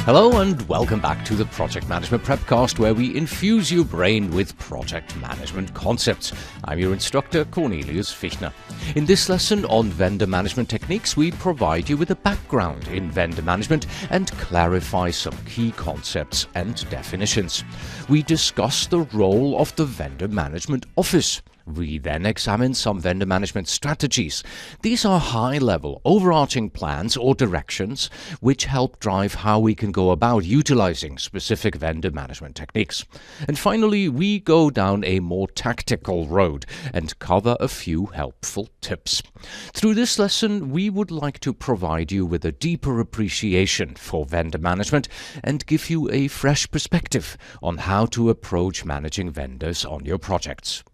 Hello and welcome back to the Project Management PrepCast, where we infuse your brain with project management concepts. I'm your instructor, Cornelius Fichtner. In this lesson on vendor management techniques, we provide you with a background in vendor management and clarify some key concepts and definitions. We discuss the role of the vendor management office. We then examine some vendor management strategies. These are high-level, overarching plans or directions which help drive how we can go about utilizing specific vendor management techniques. And finally, we go down a more tactical road and cover a few helpful tips. Through this lesson, we would like to provide you with a deeper appreciation for vendor management and give you a fresh perspective on how to approach managing vendors on your projects.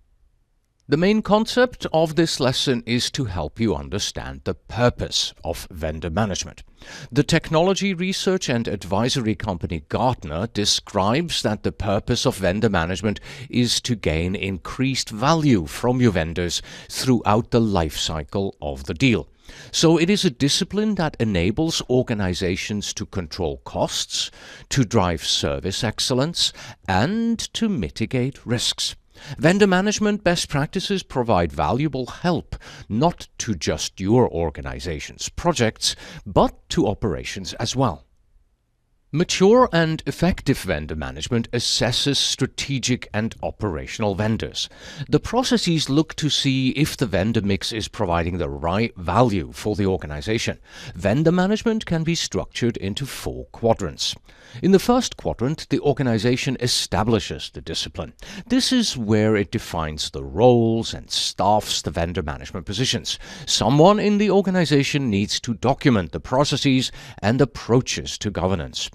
The main concept of this lesson is to help you understand the purpose of vendor management. The technology research and advisory company Gartner describes that the purpose of vendor management is to gain increased value from your vendors throughout the lifecycle of the deal. So it is a discipline that enables organizations to control costs, to drive service excellence, and to mitigate risks. Vendor management best practices provide valuable help not to just your organization's projects, but to operations as well. Mature and effective vendor management assesses strategic and operational vendors. The processes look to see if the vendor mix is providing the right value for the organization. Vendor management can be structured into 4 quadrants. In the first quadrant, the organization establishes the discipline. This is where it defines the roles and staffs the vendor management positions. Someone in the organization needs to document the processes and approaches to governance.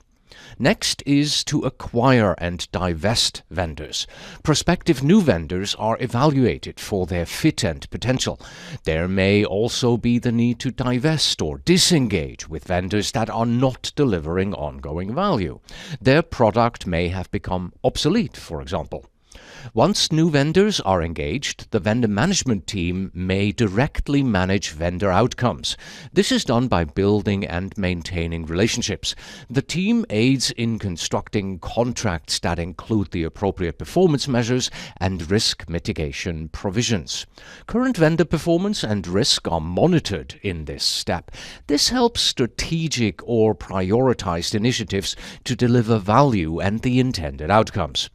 Next is to acquire and divest vendors. Prospective new vendors are evaluated for their fit and potential. There may also be the need to divest or disengage with vendors that are not delivering ongoing value. Their product may have become obsolete, for example. Once new vendors are engaged, the vendor management team may directly manage vendor outcomes. This is done by building and maintaining relationships. The team aids in constructing contracts that include the appropriate performance measures and risk mitigation provisions. Current vendor performance and risk are monitored in this step. This helps strategic or prioritized initiatives to deliver value and the intended outcomes.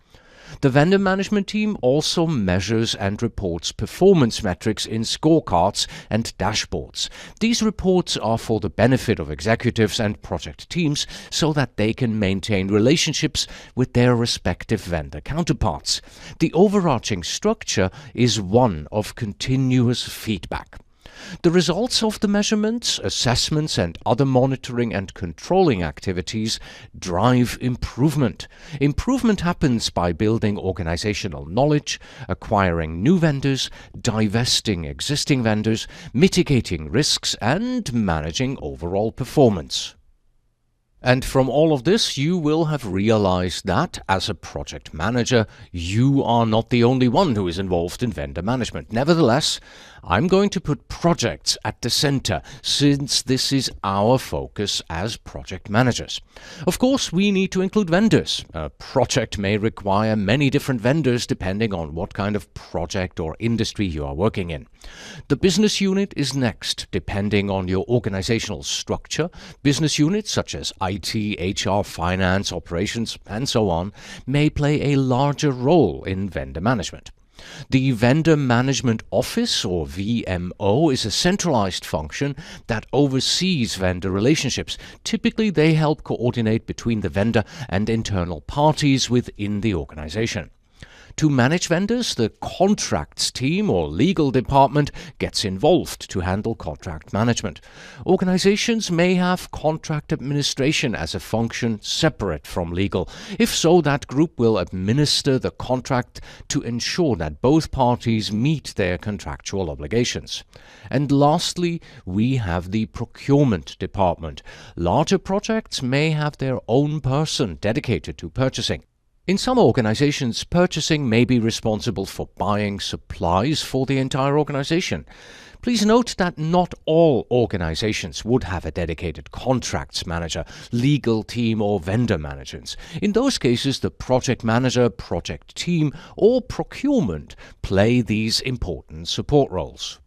The vendor management team also measures and reports performance metrics in scorecards and dashboards. These reports are for the benefit of executives and project teams so that they can maintain relationships with their respective vendor counterparts. The overarching structure is one of continuous feedback. The results of the measurements, assessments, and other monitoring and controlling activities drive improvement. Improvement happens by building organizational knowledge, acquiring new vendors, divesting existing vendors, mitigating risks, and managing overall performance. And from all of this, you will have realized that, as a project manager, you are not the only one who is involved in vendor management. Nevertheless, I'm going to put projects at the center, since this is our focus as project managers. Of course, we need to include vendors. A project may require many different vendors depending on what kind of project or industry you are working in. The business unit is next, depending on your organizational structure. Business units such as IT, HR, finance, operations, and so on may play a larger role in vendor management. The Vendor Management Office, or VMO, is a centralized function that oversees vendor relationships. Typically, they help coordinate between the vendor and internal parties within the organization. To manage vendors, the contracts team or legal department gets involved to handle contract management. Organizations may have contract administration as a function separate from legal. If so, that group will administer the contract to ensure that both parties meet their contractual obligations. And lastly, we have the procurement department. Larger projects may have their own person dedicated to purchasing. In some organizations, purchasing may be responsible for buying supplies for the entire organization. Please note that not all organizations would have a dedicated contracts manager, legal team, or vendor managers. In those cases, the project manager, project team, or procurement play these important support roles.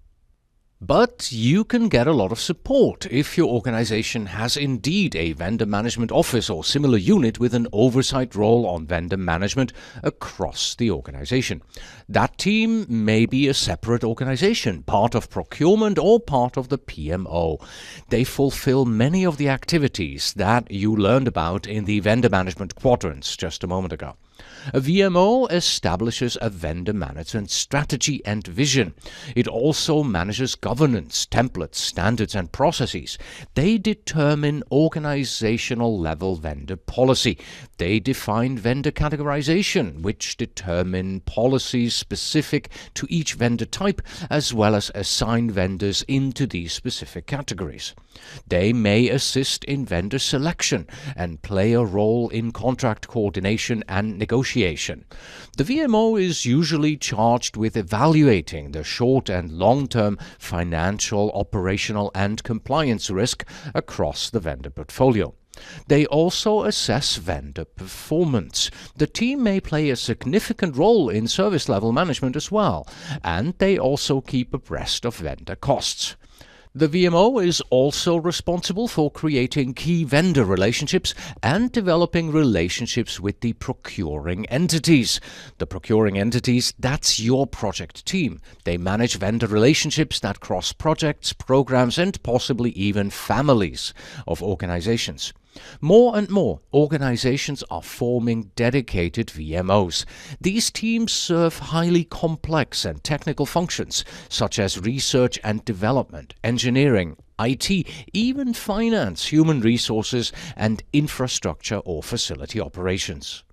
But you can get a lot of support if your organization has indeed a vendor management office or similar unit with an oversight role on vendor management across the organization. That team may be a separate organization, part of procurement or part of the PMO. They fulfill many of the activities that you learned about in the vendor management quadrants just a moment ago. A VMO establishes a vendor management strategy and vision. It also manages governance, templates, standards, and processes. They determine organizational level vendor policy. They define vendor categorization, which determine policies specific to each vendor type, as well as assign vendors into these specific categories. They may assist in vendor selection and play a role in contract coordination and negotiation. The VMO is usually charged with evaluating the short and long-term financial, operational, and compliance risk across the vendor portfolio. They also assess vendor performance. The team may play a significant role in service level management as well, and they also keep abreast of vendor costs. The VMO is also responsible for creating key vendor relationships and developing relationships with the procuring entities. The procuring entities, that's your project team. They manage vendor relationships that cross projects, programs, and possibly even families of organizations. More and more organizations are forming dedicated VMOs. These teams serve highly complex and technical functions such as research and development, engineering, IT, even finance, human resources, and infrastructure or facility operations.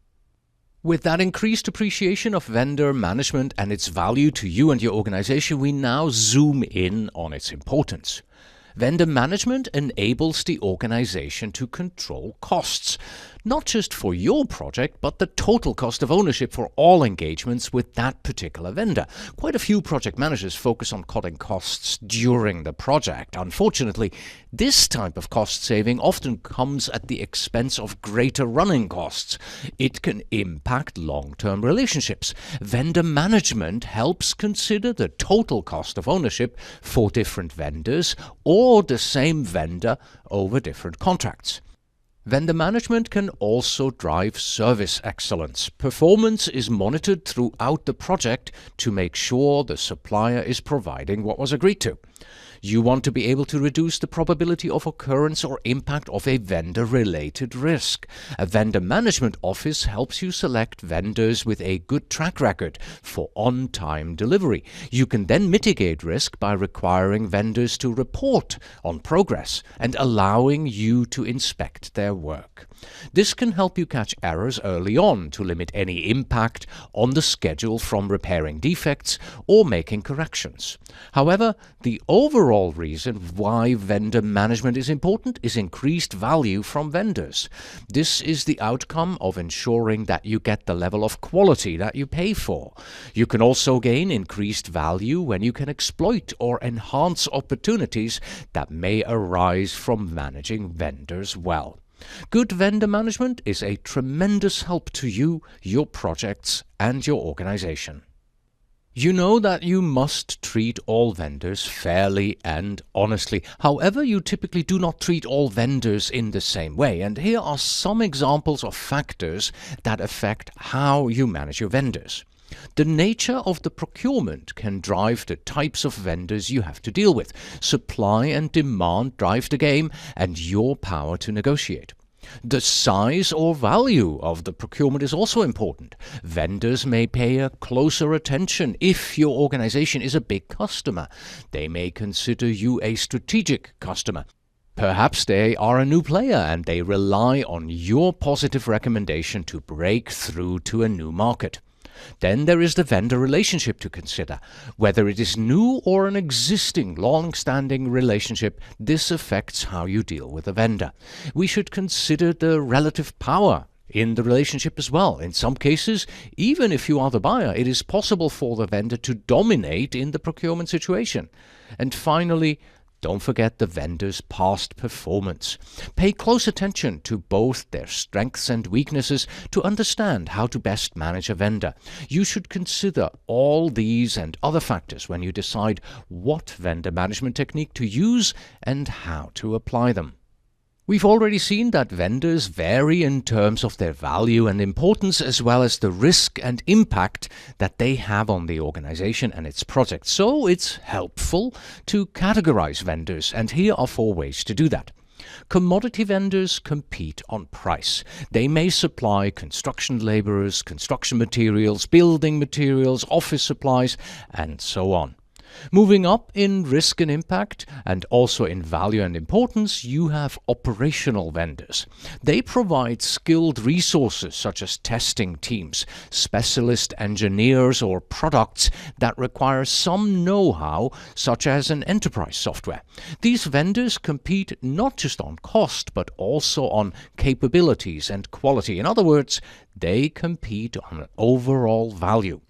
With that increased appreciation of vendor management and its value to you and your organization, we now zoom in on its importance. Vendor management enables the organization to control costs, not just for your project, but the total cost of ownership for all engagements with that particular vendor. Quite a few project managers focus on cutting costs during the project. Unfortunately, this type of cost saving often comes at the expense of greater running costs. It can impact long-term relationships. Vendor management helps consider the total cost of ownership for different vendors or the same vendor over different contracts. Vendor management can also drive service excellence. Performance is monitored throughout the project to make sure the supplier is providing what was agreed to. You want to be able to reduce the probability of occurrence or impact of a vendor-related risk. A vendor management office helps you select vendors with a good track record for on-time delivery. You can then mitigate risk by requiring vendors to report on progress and allowing you to inspect their work. This can help you catch errors early on to limit any impact on the schedule from repairing defects or making corrections. However, the overall reason why vendor management is important is increased value from vendors. This is the outcome of ensuring that you get the level of quality that you pay for. You can also gain increased value when you can exploit or enhance opportunities that may arise from managing vendors well. Good vendor management is a tremendous help to you, your projects, and your organization. You know that you must treat all vendors fairly and honestly. However, you typically do not treat all vendors in the same way, and here are some examples of factors that affect how you manage your vendors. The nature of the procurement can drive the types of vendors you have to deal with. Supply and demand drive the game and your power to negotiate. The size or value of the procurement is also important. Vendors may pay a closer attention if your organization is a big customer. They may consider you a strategic customer. Perhaps they are a new player and they rely on your positive recommendation to break through to a new market. Then there is the vendor relationship to consider. Whether it is new or an existing long-standing relationship, this affects how you deal with the vendor. We should consider the relative power in the relationship as well. In some cases, even if you are the buyer, it is possible for the vendor to dominate in the procurement situation. And finally, don't forget the vendor's past performance. Pay close attention to both their strengths and weaknesses to understand how to best manage a vendor. You should consider all these and other factors when you decide what vendor management technique to use and how to apply them. We've already seen that vendors vary in terms of their value and importance, as well as the risk and impact that they have on the organization and its project. So it's helpful to categorize vendors, and here are 4 ways to do that. Commodity vendors compete on price. They may supply construction laborers, construction materials, building materials, office supplies, and so on. Moving up in risk and impact, and also in value and importance, you have operational vendors. They provide skilled resources such as testing teams, specialist engineers, or products that require some know-how, such as an enterprise software. These vendors compete not just on cost, but also on capabilities and quality. In other words, they compete on overall value.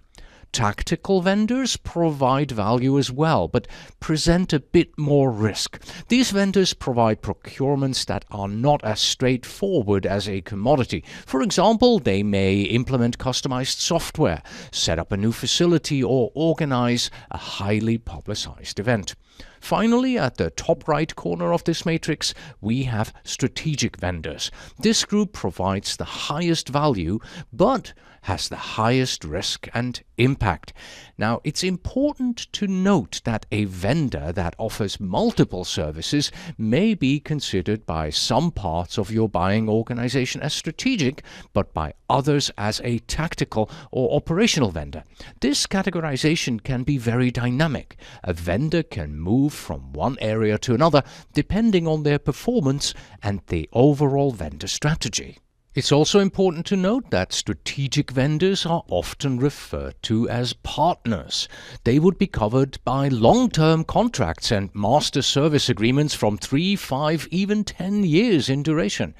Tactical vendors provide value as well, but present a bit more risk. These vendors provide procurements that are not as straightforward as a commodity. For example, they may implement customized software, set up a new facility, or organize a highly publicized event. Finally, at the top right corner of this matrix, we have strategic vendors. This group provides the highest value, but has the highest risk and impact. Now, it's important to note that a vendor that offers multiple services may be considered by some parts of your buying organization as strategic, but by others as a tactical or operational vendor. This categorization can be very dynamic. A vendor can move from one area to another depending on their performance and the overall vendor strategy. It's also important to note that strategic vendors are often referred to as partners. They would be covered by long-term contracts and master service agreements from 3, 5, even 10 years in duration.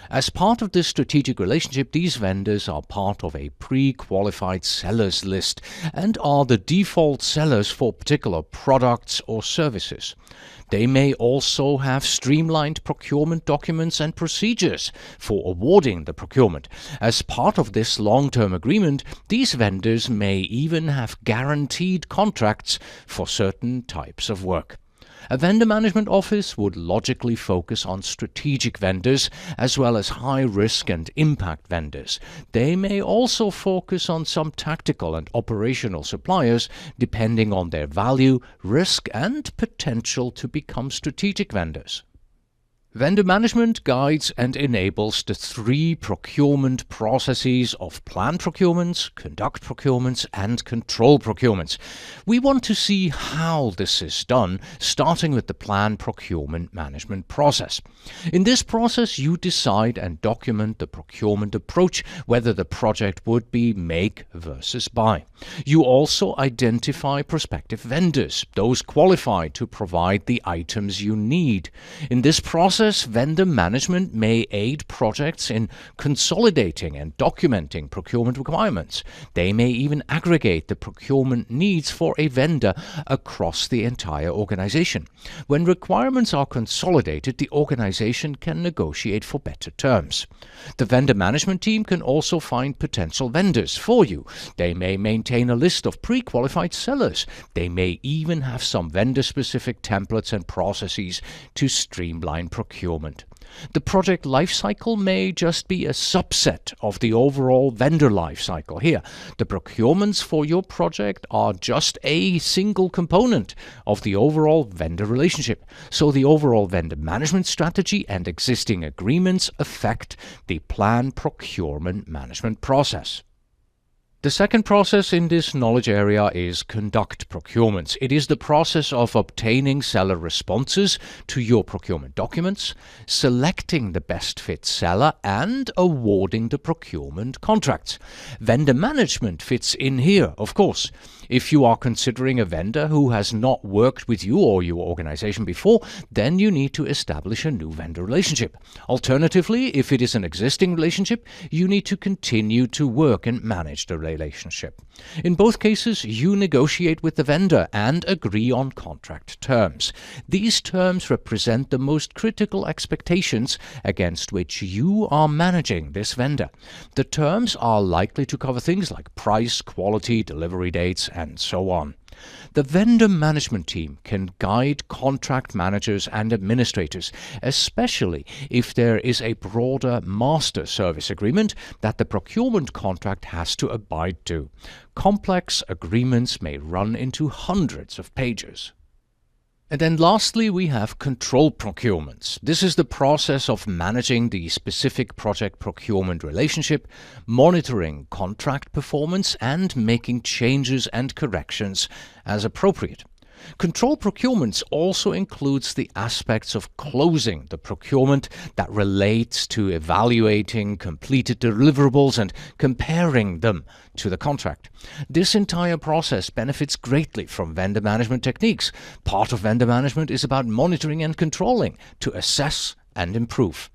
As part of this strategic relationship, these vendors are part of a pre-qualified sellers list and are the default sellers for particular products or services. They may also have streamlined procurement documents and procedures for awarding the procurement. As part of this long-term agreement, these vendors may even have guaranteed contracts for certain types of work. A vendor management office would logically focus on strategic vendors as well as high-risk and impact vendors. They may also focus on some tactical and operational suppliers depending on their value, risk, and potential to become strategic vendors. Vendor management guides and enables the 3 procurement processes of plan procurements, conduct procurements, and control procurements. We want to see how this is done, starting with the plan procurement management process. In this process, you decide and document the procurement approach, whether the project would be make versus buy. You also identify prospective vendors, those qualified to provide the items you need. In this process, vendor management may aid projects in consolidating and documenting procurement requirements. They may even aggregate the procurement needs for a vendor across the entire organization. When requirements are consolidated, the organization can negotiate for better terms. The vendor management team can also find potential vendors for you. They may maintain a list of pre-qualified sellers. They may even have some vendor-specific templates and processes to streamline procurement. The project lifecycle may just be a subset of the overall vendor lifecycle. Here, the procurements for your project are just a single component of the overall vendor relationship. So the overall vendor management strategy and existing agreements affect the planned procurement management process. The second process in this knowledge area is conduct procurements. It is the process of obtaining seller responses to your procurement documents, selecting the best fit seller, and awarding the procurement contracts. Vendor management fits in here, of course. If you are considering a vendor who has not worked with you or your organization before, then you need to establish a new vendor relationship. Alternatively, if it is an existing relationship, you need to continue to work and manage the relationship. In both cases, you negotiate with the vendor and agree on contract terms. These terms represent the most critical expectations against which you are managing this vendor. The terms are likely to cover things like price, quality, delivery dates, and so on. The vendor management team can guide contract managers and administrators, especially if there is a broader master service agreement that the procurement contract has to abide to. Complex agreements may run into hundreds of pages. And then lastly, we have control procurements. This is the process of managing the specific project procurement relationship, monitoring contract performance, and making changes and corrections as appropriate. Control procurements also includes the aspects of closing the procurement that relates to evaluating completed deliverables and comparing them to the contract. This entire process benefits greatly from vendor management techniques. Part of vendor management is about monitoring and controlling to assess and improve.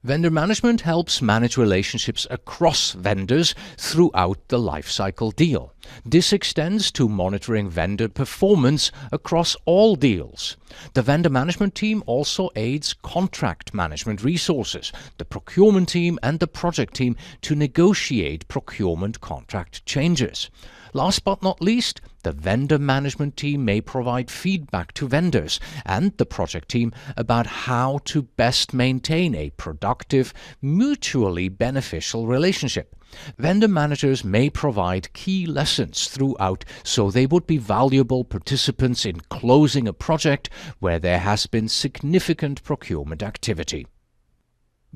Vendor management helps manage relationships across vendors throughout the lifecycle deal. This extends to monitoring vendor performance across all deals. The vendor management team also aids contract management resources, the procurement team and the project team to negotiate procurement contract changes. Last but not least, the vendor management team may provide feedback to vendors and the project team about how to best maintain a productive, mutually beneficial relationship. Vendor managers may provide key lessons throughout, so they would be valuable participants in closing a project where there has been significant procurement activity.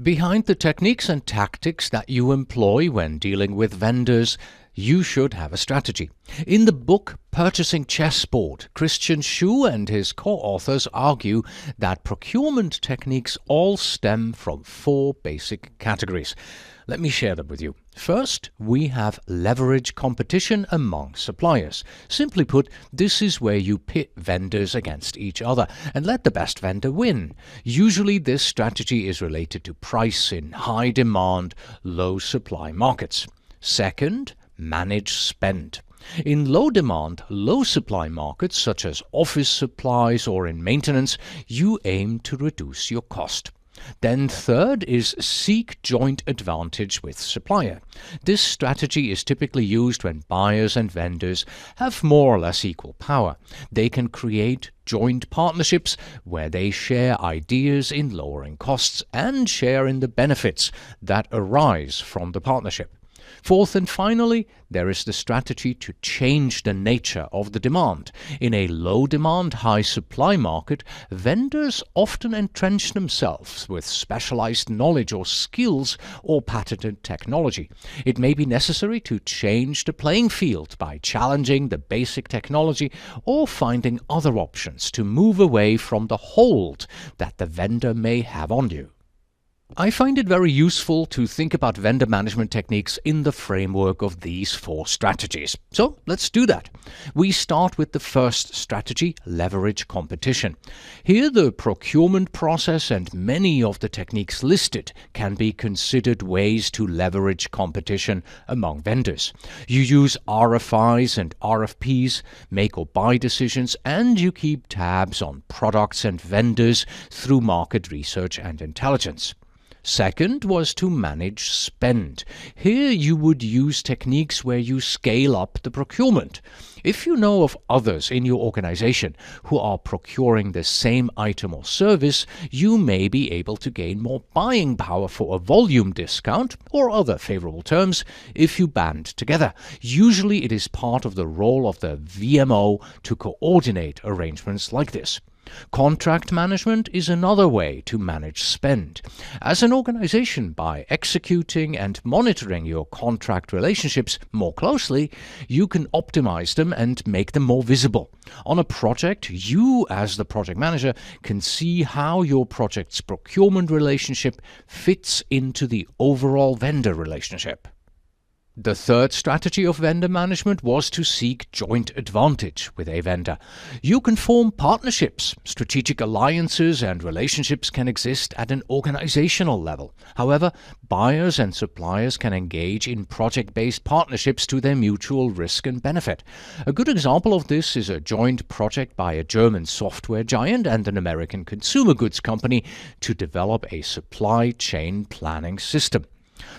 Behind the techniques and tactics that you employ when dealing with vendors, you should have a strategy. In the book Purchasing Chessboard, Christian Schuh and his co-authors argue that procurement techniques all stem from 4 basic categories. Let me share them with you. First, we have leverage competition among suppliers. Simply put, this is where you pit vendors against each other and let the best vendor win. Usually this strategy is related to price in high demand, low supply markets. Second, manage spend. In low demand, low supply markets such as office supplies or in maintenance, you aim to reduce your cost. Then third is seek joint advantage with supplier. This strategy is typically used when buyers and vendors have more or less equal power. They can create joint partnerships where they share ideas in lowering costs and share in the benefits that arise from the partnership. Fourth and finally, there is the strategy to change the nature of the demand. In a low-demand, high-supply market, vendors often entrench themselves with specialized knowledge or skills or patented technology. It may be necessary to change the playing field by challenging the basic technology or finding other options to move away from the hold that the vendor may have on you. I find it very useful to think about vendor management techniques in the framework of these 4 strategies. So let's do that. We start with the first strategy, leverage competition. Here the procurement process and many of the techniques listed can be considered ways to leverage competition among vendors. You use RFIs and RFPs, make or buy decisions, and you keep tabs on products and vendors through market research and intelligence. Second was to manage spend. Here you would use techniques where you scale up the procurement. If you know of others in your organization who are procuring the same item or service, you may be able to gain more buying power for a volume discount or other favorable terms if you band together. Usually it is part of the role of the VMO to coordinate arrangements like this. Contract management is another way to manage spend. As an organization, by executing and monitoring your contract relationships more closely, you can optimize them and make them more visible. On a project, you as the project manager can see how your project's procurement relationship fits into the overall vendor relationship. The third strategy of vendor management was to seek joint advantage with a vendor. You can form partnerships. Strategic alliances and relationships can exist at an organizational level. However, buyers and suppliers can engage in project-based partnerships to their mutual risk and benefit. A good example of this is a joint project by a German software giant and an American consumer goods company to develop a supply chain planning system.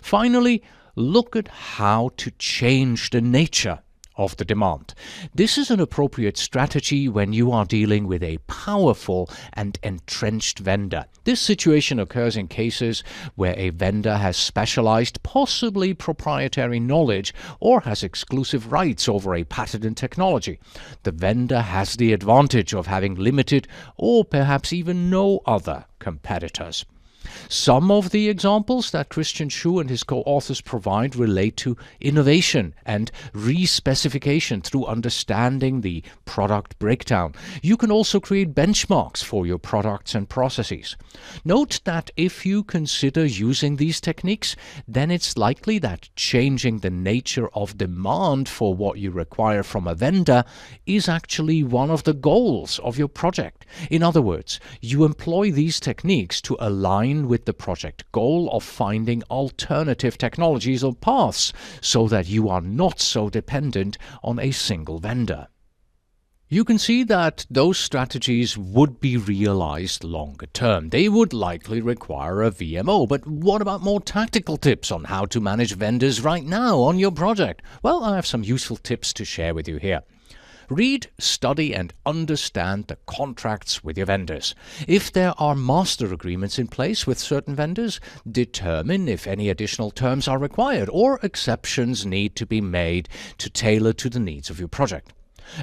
Finally, look at how to change the nature of the demand. This is an appropriate strategy when you are dealing with a powerful and entrenched vendor. This situation occurs in cases where a vendor has specialized, possibly proprietary knowledge or has exclusive rights over a patented technology. The vendor has the advantage of having limited or perhaps even no other competitors. Some of the examples that Christian Schuh and his co-authors provide relate to innovation and re-specification through understanding the product breakdown. You can also create benchmarks for your products and processes. Note that if you consider using these techniques, then it's likely that changing the nature of demand for what you require from a vendor is actually one of the goals of your project. In other words, you employ these techniques to align with the project goal of finding alternative technologies or paths so that you are not so dependent on a single vendor. You can see that those strategies would be realized longer term. They would likely require a VMO, but what about more tactical tips on how to manage vendors right now on your project? Well, I have some useful tips to share with you here. Read, study, and understand the contracts with your vendors. If there are master agreements in place with certain vendors, determine if any additional terms are required or exceptions need to be made to tailor to the needs of your project.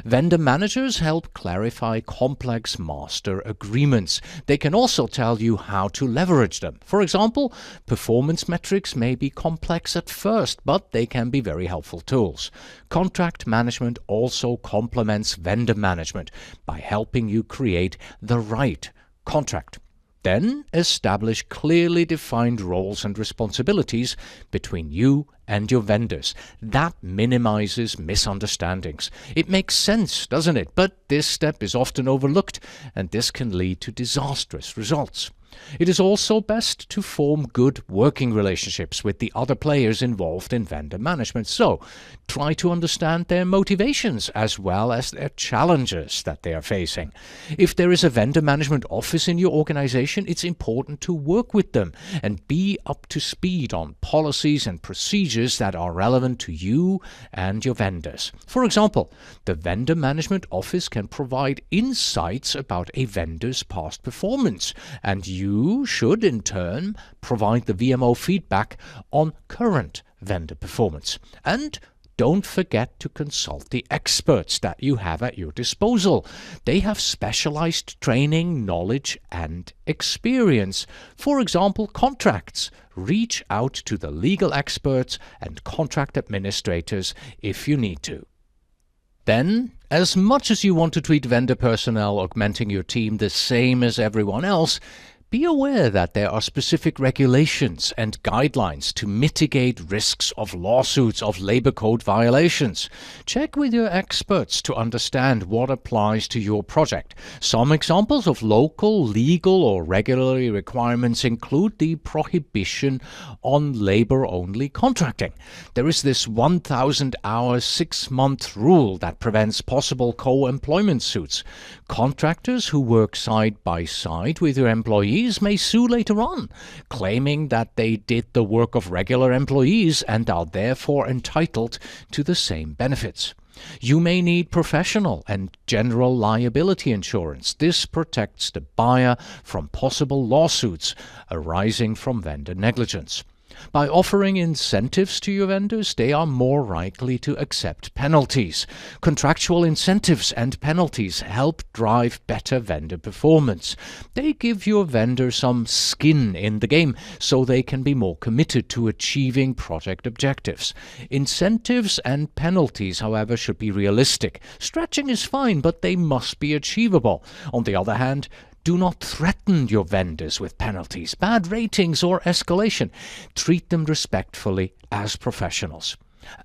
Vendor managers help clarify complex master agreements. They can also tell you how to leverage them. For example, performance metrics may be complex at first, but they can be very helpful tools. Contract management also complements vendor management by helping you create the right contract. Then establish clearly defined roles and responsibilities between you and your vendors. That minimizes misunderstandings. It makes sense, doesn't it? But this step is often overlooked, and this can lead to disastrous results. It is also best to form good working relationships with the other players involved in vendor management. So, try to understand their motivations as well as their challenges that they are facing. If there is a vendor management office in your organization, it's important to work with them and be up to speed on policies and procedures that are relevant to you and your vendors. For example, the vendor management office can provide insights about a vendor's past performance, and you should in turn provide the VMO feedback on current vendor performance. And don't forget to consult the experts that you have at your disposal. They have specialized training, knowledge, and experience. For example, contracts. Reach out to the legal experts and contract administrators if you need to. Then, as much as you want to treat vendor personnel augmenting your team the same as everyone else, be aware that there are specific regulations and guidelines to mitigate risks of lawsuits of labor code violations. Check with your experts to understand what applies to your project. Some examples of local, legal, or regulatory requirements include the prohibition on labor-only contracting. There is this 1,000-hour 6-month rule that prevents possible co-employment suits. Contractors who work side by side with your employees may sue later on, claiming that they did the work of regular employees and are therefore entitled to the same benefits. You may need professional and general liability insurance. This protects the buyer from possible lawsuits arising from vendor negligence. By offering incentives to your vendors, they are more likely to accept penalties. Contractual incentives and penalties help drive better vendor performance. They give your vendor some skin in the game so they can be more committed to achieving project objectives. Incentives and penalties, however, should be realistic. Stretching is fine, but they must be achievable. On the other hand, do not threaten your vendors with penalties, bad ratings, or escalation. Treat them respectfully as professionals.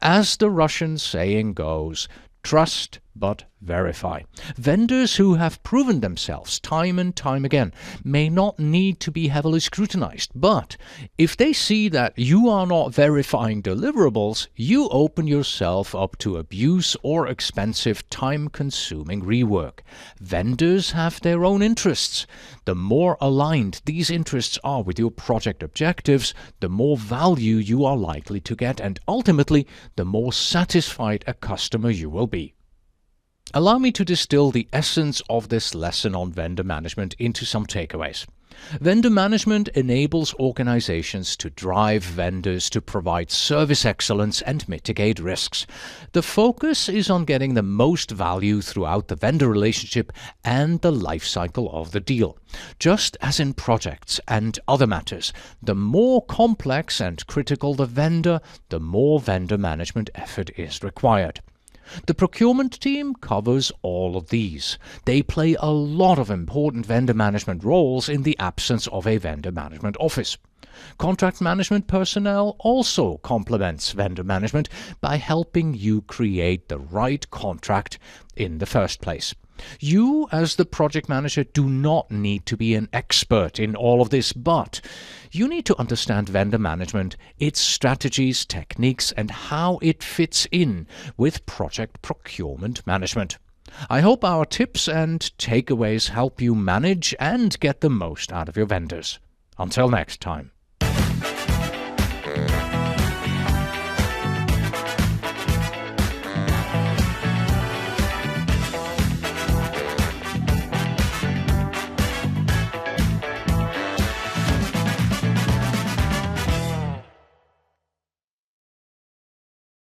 As the Russian saying goes, trust but verify. Vendors who have proven themselves time and time again may not need to be heavily scrutinized, but if they see that you are not verifying deliverables, you open yourself up to abuse or expensive, time-consuming rework. Vendors have their own interests. The more aligned these interests are with your project objectives, the more value you are likely to get, and ultimately, the more satisfied a customer you will be. Allow me to distill the essence of this lesson on vendor management into some takeaways. Vendor management enables organizations to drive vendors to provide service excellence and mitigate risks. The focus is on getting the most value throughout the vendor relationship and the life cycle of the deal. Just as in projects and other matters, the more complex and critical the vendor, the more vendor management effort is required. The procurement team covers all of these. They play a lot of important vendor management roles in the absence of a vendor management office. Contract management personnel also complements vendor management by helping you create the right contract in the first place. You, as the project manager, do not need to be an expert in all of this, but you need to understand vendor management, its strategies, techniques, and how it fits in with project procurement management. I hope our tips and takeaways help you manage and get the most out of your vendors. Until next time.